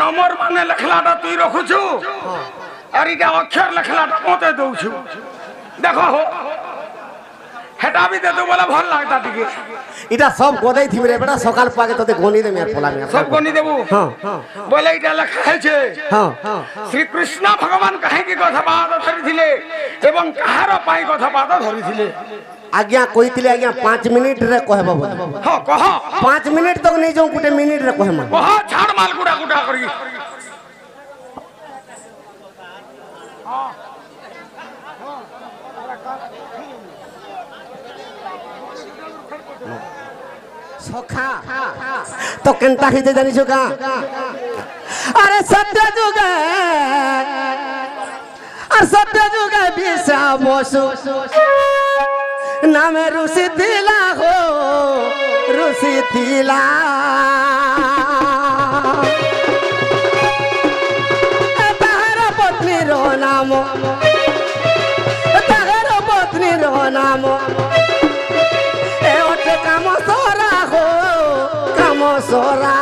number माने लिखलाटा तुई रखुछु और इटा अक्षर लिखलाटा मते दउछु देखो हो हेटा भी दे तो बोला भल लागता टिके इटा सब गोदाई थी रे बेटा सकाल पाके तोते गोनी दे मेर पोला में सब गोनी देबू हां बोले इटा लिखा है छे हां श्री कृष्ण भगवान कहे की कथा पाद धरिथिले एवं कहार पाई कथा पाद धरिथिले आज्ञा कहिथिले आज्ञा 5 मिनिट रे कहबो बोले हां कह 5 मिनिट तक नहीं जाऊ गुटे मिनिट रे कहमा कह छाड़ माल गुडा गुडा करी सखा तो केनता हिते जानी छका अरे सत्य जुगे और सत्य जुगे बिसा बसु नामे ऋषि दिला हो ऋषि दिला ताहर पत्नी रो नाम ताहर पत्नी रो नाम ए ओटे काम सोरा हो काम सोरा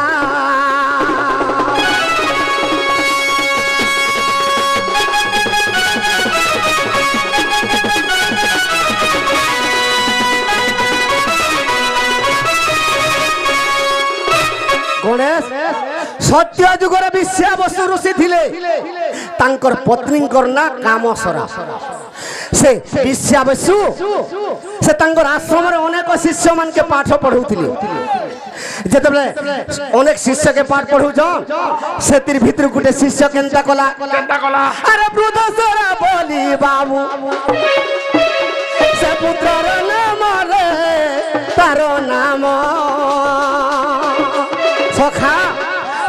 गणेश सत्य जुगर विश्वावसु ऋषि थिले तांकर पत्नींकर ना कामसरा से विश्वावसु से तांकर आश्रम रे अनेक शिष्य मान के पाठ पढौथिले जेतबले अनेक शिष्य के पाठ पढौ जन से तिर भीतर गुटे शिष्य केनता कला अरे वृद्धसरा बोली बाबू से पुत्रर नाम रे तारो नाम सखा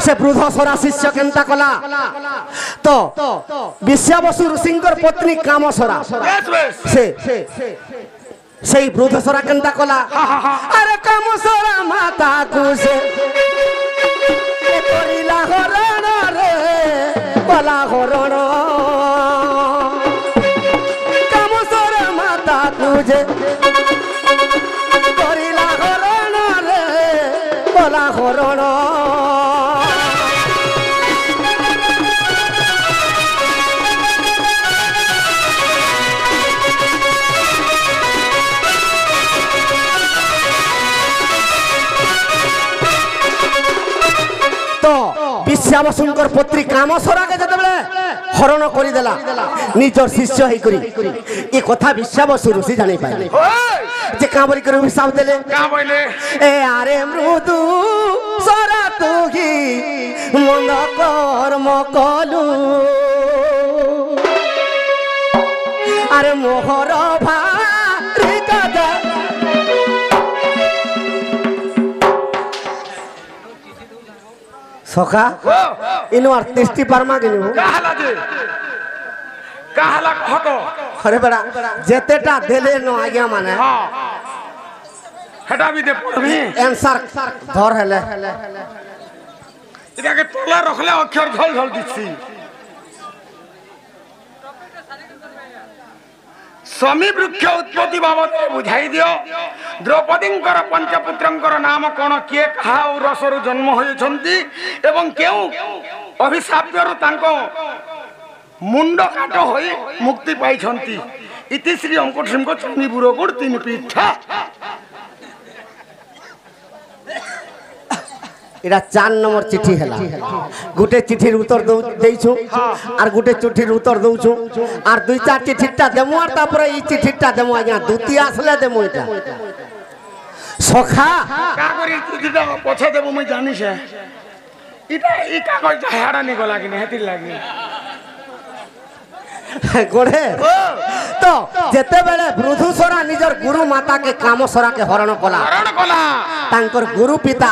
से वृद्धसरा शिष्य केनता कला तो विश्वावसु ऋषिंकर पत्नी कामसरा से वृद्धसरा केनता कला अरे कामसरा माता को से करिला हरण रे कला हरण कामसरा माता को जे करिला हरण रे कला हरण विश्वावसुंकर पुत्री कामसरा के जतबले हरण करि देला निजर शिष्य हेई करी ए कथा विश्वावसु ऋषि जानि पाइले जे काबरी कर हिसाब देले का बोले ए आरे मृदु सरा तुही मंद कर्म कलु अरे मोहर भारी कदा सखा इनो आर्टिस्टी परमा किनु काहला कहतो अरे बड़ा जेतेटा देले न आज्ञा माने हां हेटा भी दे पढ़बी आंसर धर हेले इटा के तोला रखले अक्षर झल झल दिसी स्वामी वृक्ष उत्पत्ति बाबत बुझाई दियो द्रौपदींकर पंचपुत्रंकर नाम कोन किए कहा और रसरु जन्म होइछंती एवं केउ अभिशाप्यरु तांको मुंड काट होई मुक्ति पाइछंती इति श्री अंकुट सिंह चन्नी बुरोगुड़ तीन पीठा एरा 4 नंबर चिट्ठी हैला गुटे चिट्ठीर उत्तर देइछु आर गुटे चिट्ठीर उत्तर दउछु आर दुई चार चिट्ठीटा देमु आर तापर ई चिट्ठीटा देमु आज्ञा द्वितीय आसले देमु इटा सखा का करी चिट्ठीटा पछे देबु मैं जानि से इटा ई कागज हाड़ा नि गला कि हेति लागि गोड़े तो जेते बेले वृद्धसरा निजर गुरु माता के कामसरा के हरण कला तांकर गुरु पिता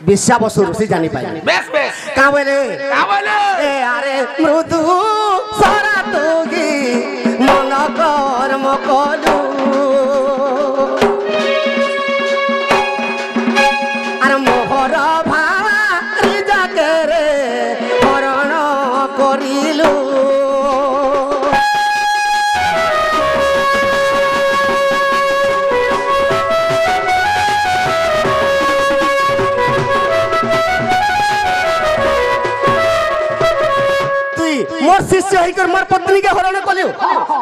विश्वावसु ऋषि जानि पाइले बेस बेस का बोले ए अरे मृदु सरा तुगी मन कर्म कलु अरे मोहर भारी जाके रे हरण करिलु मोर शिष्य होकर मोर पत्नी के हरण कलियो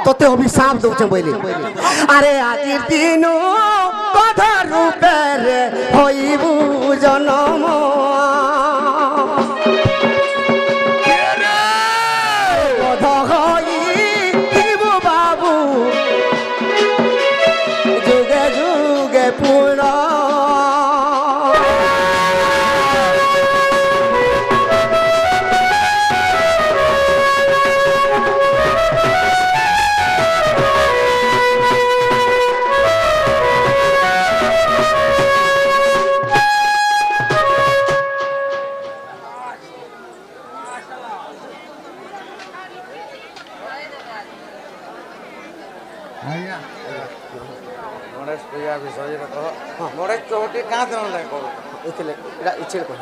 तोते अभिशाप दउछे बोली अरे आज दिन कथा रूपे रे होइबू जनम कथा होइबू बाबू जुगे जुगे पूर्ण गणेश पूजा विषय कह गणेश चौटी क्या दिन लाइन कर इच्छे कह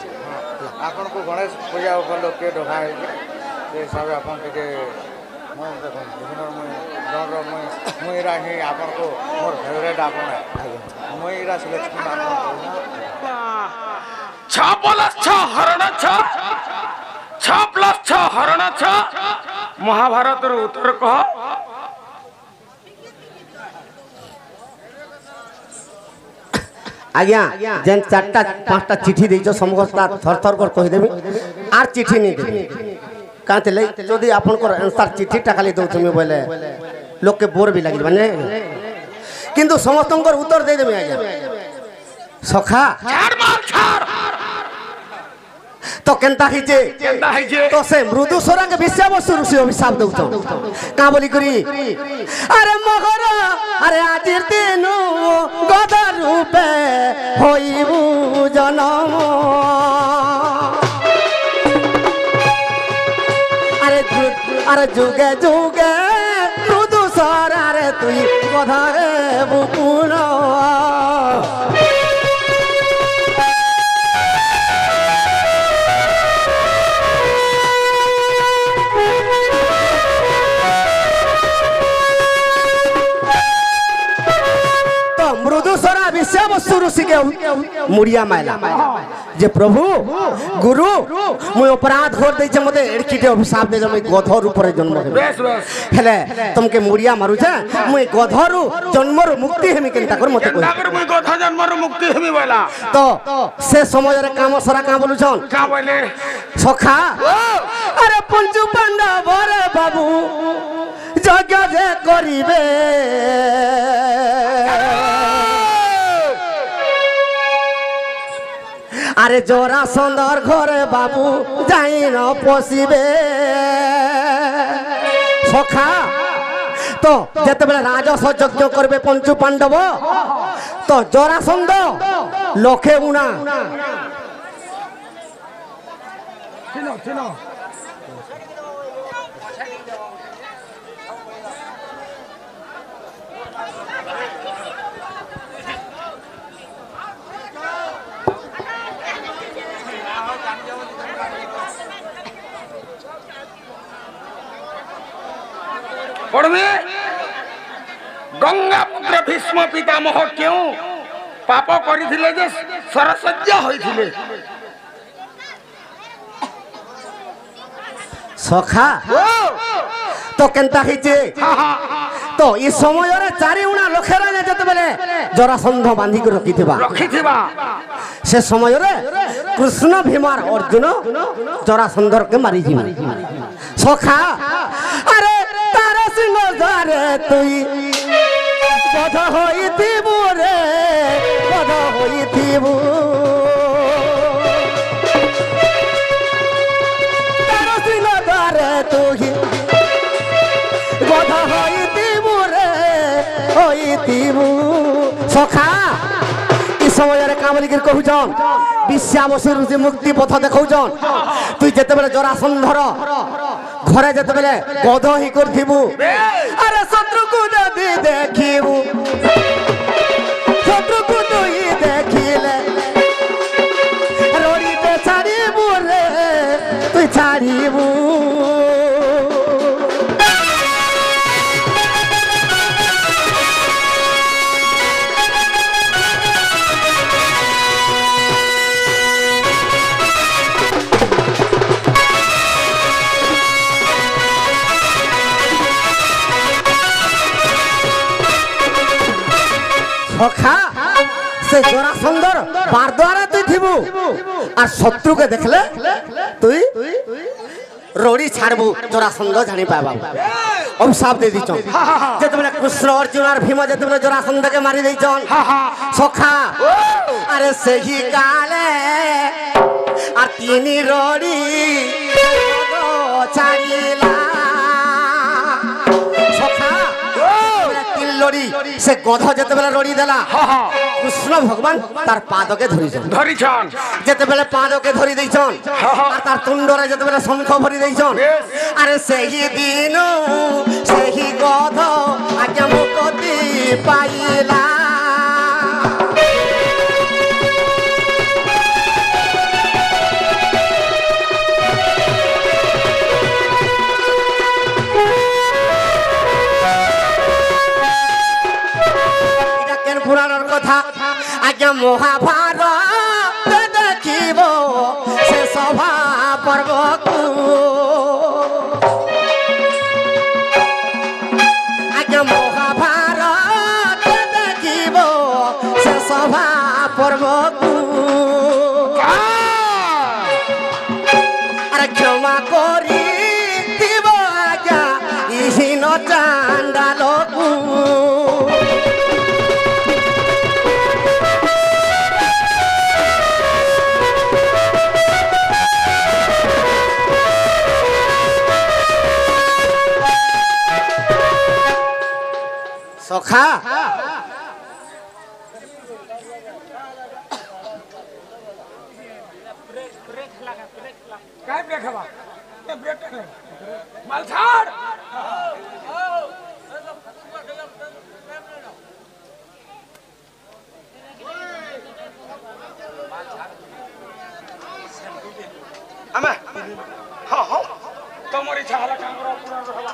आपन को गणेश पूजा उपलक्षे डका है से हिसाब आप देख मुईरा ही आपन को मोर फेवरेट आपन मुईरा सिलेक्शन आपन 6+6 हरण 6+6 हरण 6 महाभारत उत्तर कह आज्ञा जेन 4टा 5टा चिठी देइछो समस्त थर थर कर कहि देबी आर चिठी नहीं देबी काते ले जदी आपन को आंसर चिठीटा खाली दउ तुमे बोले लोग के बोर भी लागिल माने किंतु समस्तंकर उत्तर दे देबी आज्ञा सखा छाड़ मार छाड़ तो केनता हिजे तो से मृदु सोरा के विषयवस्तु ऋषि अभिशाप दउछो का बोली करी अरे मगर अरे आजिर दिन गदा रूपे होइबू जनम अरे जुगे जुगे मृदु सोरा रे तुई गधा रे बुकुन मृदुसरा विषयवस्तु ऋषि के मुड़िया मायला जे प्रभु गुरु मुई अपराध कर दै छ मते एडकीटे अभिशाप दे मैं गधर ऊपर जन्म हेबे हेले तुमके मुड़िया मारू छ मुई गधरु जन्मर मुक्ति हेमी केनता कर मते कोइ केनता कर मुई गधा जन्मर मुक्ति हेमी बोला तो से समय रे काम सरा का बोलु छन का बोले सखा अरे पंचु पांडव रे बाबू जग जे करिवे अरे जोरा सुंदर घरे बाबू जाई न पशिबे सखा तो जते बेले राजस यज्ञ करबे पंचु पांडव तो जोरा सुंदर लखे उना पढ़वे गंगा पुत्र भीष्म पितामह क्यों पाप करिथिले जे सरसज्जा होइथिले सखा तो केनता हिचे तो ई समय रे चारि उणा लखे राजा जते बेले जरासंध बांधी के रखिथिबा से समय रे कृष्ण भीमार अर्जुन जरासंधर के मारी जी सखा अरे तारे सिंह जारे तुई बध होइथिबु रे बध होइथिबु तारे सिंह जारे तुई बध होइथिबु रे होइथिबु सखा ई समय रे कामली के कहउजन विश्वावसुर से मुक्ति पथ देखौजन तुई जते बेले जरासंधर घरे जते बेले गध ही करथिबु अरे शत्रु को जदी देखिबु शत्रु को तुई देखिले रोड़ी ते छाड़ीबु रे तुई छाड़ीबु সখা সে জরাসন্ধর বারদুয়ারে তুই থিবু আর শত্রুকে দেখলে তুই রড়ি ছাড়বু জরাসন্ধ জানি পাবা অভিশাপ দিয়ে দিছ যেতবেলে কৃষ্ণ অর্জুন আর ভীম যেতবেলে জরাসন্ধকে মারি দিয়েছন সখা আরে সেই কালে আর তিনি রড়ি ছাড়িলা সখা তিন লড়ি সে গধ যেতবেলে রড়ি দেলা কৃষ্ণ ভগবান তার পাদকে ধরিছন যেতবেলে পাদকে ধরি দিয়েছন আর তার তুণ্ডরে যেতবেলে শঙ্খ ভরি দিয়েছন আরে সেই দিন সেই গধ আজ্ঞা মুক্তি পাইলা পুরাণের কথা আজ্ঞা মহাভারত দেখিব সে সভা পর্বকু আজ্ঞা মহাভারত দেখিব সে সভা পর্বকু আরে ক্ষমা করি দিব আজ্ঞা ইহীন চাণ্ডালকু সখা তোমার ইচ্ছা হলা কাম করা পুরা হলা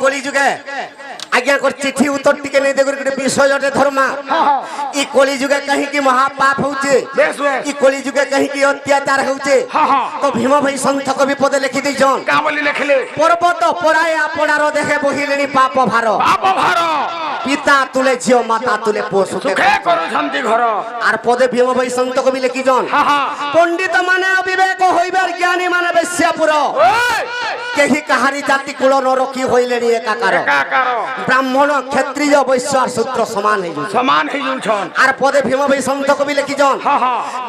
কলিযুগে আজ্ঞা কর চিঠি উত্তর টিকে নেই দেখো গোটে বিষয়টে ধর্মা ই কলিযুগে কাহিকি মহাপাপ হচ্ছে ই কলিযুগে কাহিকি অত্যাচার হচ্ছে তো ভীম ভাই সন্থ কবি পদে লিখি দিছন কা বলি লিখলে পর্বত পরায় আপনার দেখে বহিলেনি পাপ ভার পিতা তুলে ঝিও মাতা তুলে পশু সুখে করুছন্তি ঘর আর পদে ভীম ভাই সন্থ কবি লিখিছন পণ্ডিত মানে অবিবেক হইবার জ্ঞানী মানে বেশ্যাপুর কেহি কাহারি জাতি কুল নরকি হইলেনি একাকার ব্রাহ্মণ ক্ষত্রিয় বৈশ্য আর শূদ্র সমান হয়ে যাচ্ছন আর পদে ভীম ভাই সন্ত কবি লিখিছন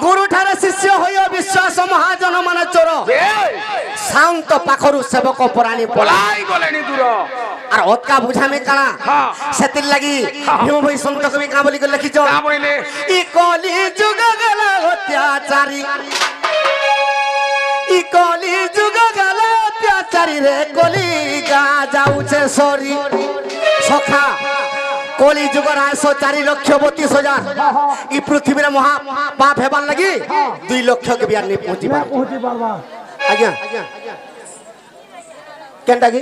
গুরু ঠারে শিষ্য হইয়া বিশ্বাস মহাজন মানে চোর শান্ত পাখরু সেবক পরাণী পলাই গলেনি দূর আর অতকা বুঝামে কানা সেতির লাগি ভীম ভাই সন্ত কবি কা বলি লিখিছন ই কলি যুগ গেল অত্যাচারী ই কলি যুগ গেল অত্যাচারী রে কলি গা যাউছে সরি সখা কলি যুগর 1,04,32,000 ই পৃথিবীর মহা পাপ হেবার লাগি 2 লক্ষ কে বিয়ার নি পৌঁছি পারবা আজ্ঞা কেনটা কি